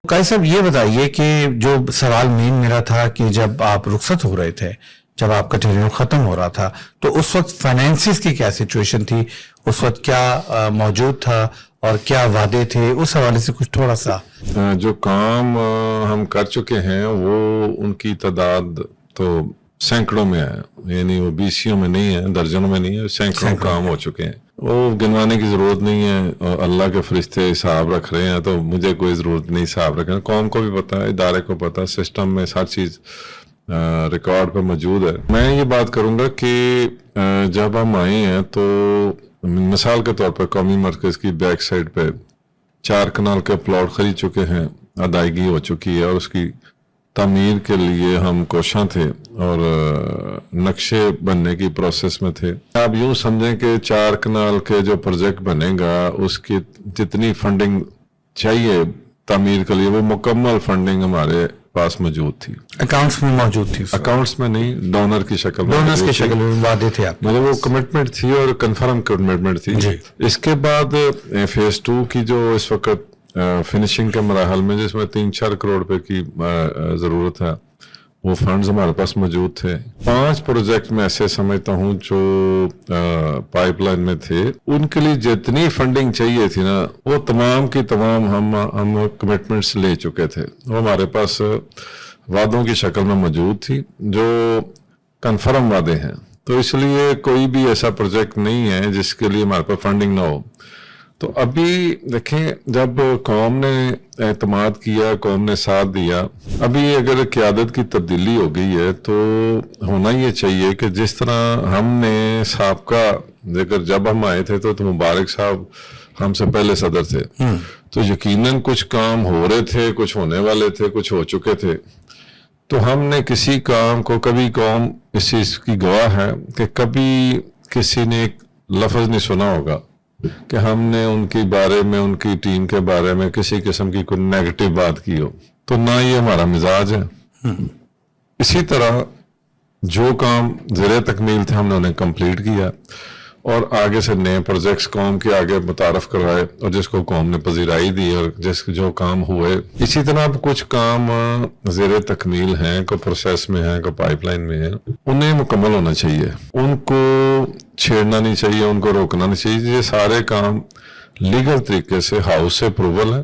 قائد صاحب یہ بتائیے کہ جو سوال مین میرا تھا کہ جب آپ رخصت ہو رہے تھے، جب آپ کا ٹینیور ختم ہو رہا تھا، تو اس وقت فائنینسز کی کیا سچویشن تھی؟ اس وقت کیا موجود تھا اور کیا وعدے تھے؟ اس حوالے سے کچھ تھوڑا سا جو کام ہم کر چکے ہیں وہ ان کی تعداد تو سینکڑوں میں ہے، یعنی وہ بیسیوں میں نہیں ہے، درجنوں میں نہیں ہے، سینکڑوں کام ہو چکے ہیں۔ وہ گنوانے کی ضرورت نہیں ہے، اور اللہ کے فرشتے حساب رکھ رہے ہیں تو مجھے کوئی ضرورت نہیں حساب رکھنے۔ قوم کو بھی پتا ہے، ادارے کو پتا ہے، سسٹم میں ہر چیز ریکارڈ پہ موجود ہے۔ میں یہ بات کروں گا کہ جب ہم آئے ہیں تو مثال کے طور پر قومی مرکز کی بیک سائڈ پہ 4 کنال کے پلاٹ خرید چکے ہیں، ادائیگی ہو چکی ہے، اور اس کی تعمیر کے لیے ہم کوشاں تھے اور نقشے بننے کی پروسیس میں تھے۔ آپ یوں سمجھیں کہ 4 کنال کے جو پروجیکٹ بنے گا اس کی جتنی فنڈنگ چاہیے تعمیر کے لیے وہ مکمل فنڈنگ ہمارے پاس موجود تھی، اکاؤنٹس میں موجود تھی؟ اکاؤنٹس میں نہیں، ڈونر کی شکل میں، ڈونرز کی شکل میں وعدے تھے آپ، مطلب وہ کمٹمنٹ تھی اور کنفرم کمٹمنٹ تھی جی۔ اس کے بعد فیز 2 کی جو اس وقت فنشنگ کے مراحل میں جس میں 3-4 کروڑ روپے کی ضرورت ہے، وہ فنڈز ہمارے پاس موجود تھے۔ 5 پروجیکٹ میں ایسے سمجھتا ہوں جو پائپ لائن میں تھے، ان کے لیے جتنی فنڈنگ چاہیے تھی نا وہ تمام کی تمام ہم کمٹمنٹس لے چکے تھے، وہ ہمارے پاس وعدوں کی شکل میں موجود تھی جو کنفرم وعدے ہیں۔ تو اس لیے کوئی بھی ایسا پروجیکٹ نہیں ہے جس کے لیے ہمارے پاس فنڈنگ نہ ہو۔ تو ابھی دیکھیں، جب قوم نے اعتماد کیا، قوم نے ساتھ دیا، ابھی اگر قیادت کی تبدیلی ہو گئی ہے تو ہونا یہ چاہیے کہ جس طرح ہم نے سابقہ، اگر جب ہم آئے تھے تو مبارک صاحب ہم سے پہلے صدر تھے، تو یقیناً کچھ کام ہو رہے تھے، کچھ ہونے والے تھے، کچھ ہو چکے تھے، تو ہم نے کسی کام کو، کبھی قوم اس چیز کی گواہ ہے کہ کبھی کسی نے ایک لفظ نہیں سنا ہوگا کہ ہم نے ان کے بارے میں، ان کی ٹیم کے بارے میں کسی قسم کی کوئی نیگیٹو بات کی ہو، تو نہ یہ ہمارا مزاج ہے۔ اسی طرح جو کام زیر تکمیل تھے ہم نے انہیں کمپلیٹ کیا، اور آگے سے نئے پروجیکٹس قوم کے آگے متعارف کروائے، اور جس کو قوم نے پذیرائی دی، اور جو کام ہوئے۔ اسی طرح اب کچھ کام زیر تکمیل ہیں، کوئی پروسیس میں ہیں، کوئی پائپ لائن میں ہیں، انہیں مکمل ہونا چاہیے، ان کو چھیڑنا نہیں چاہیے، ان کو روکنا نہیں چاہیے۔ یہ سارے کام لیگل طریقے سے ہاؤس سے اپروول ہے،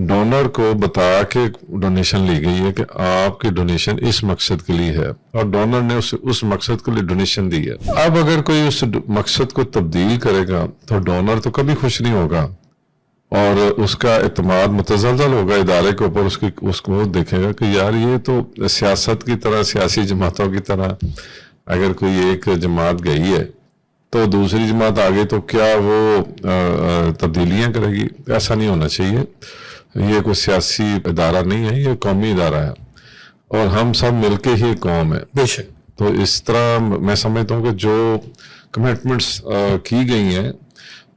ڈونر کو بتا کے ڈونیشن لی گئی ہے کہ آپ کی ڈونیشن اس مقصد کے لیے ہے، اور ڈونر نے اس مقصد کے لیے ڈونیشن دی ہے۔ اب اگر کوئی اس مقصد کو تبدیل کرے گا تو ڈونر تو کبھی خوش نہیں ہوگا، اور اس کا اعتماد متزلزل ہوگا ادارے کے اوپر۔ اس کو دیکھے گا کہ یار یہ تو سیاست کی طرح، سیاسی جماعتوں کی طرح، اگر کوئی ایک جماعت گئی ہے تو دوسری جماعت آگے تو کیا وہ تبدیلیاں کرے گی؟ ایسا نہیں ہونا چاہیے۔ یہ کوئی سیاسی ادارہ نہیں ہے، یہ قومی ادارہ ہے، اور ہم سب مل کے ہی قوم ہے۔ بے شک۔ تو اس طرح میں سمجھتا ہوں کہ جو کمٹمنٹس کی گئی ہیں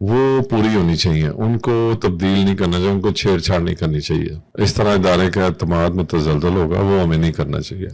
وہ پوری ہونی چاہیے، ان کو تبدیل نہیں کرنا چاہیے، ان کو چھیڑ چھاڑ نہیں کرنی چاہیے۔ اس طرح ادارے کا اعتماد متزلزل ہوگا، وہ ہمیں نہیں کرنا چاہیے۔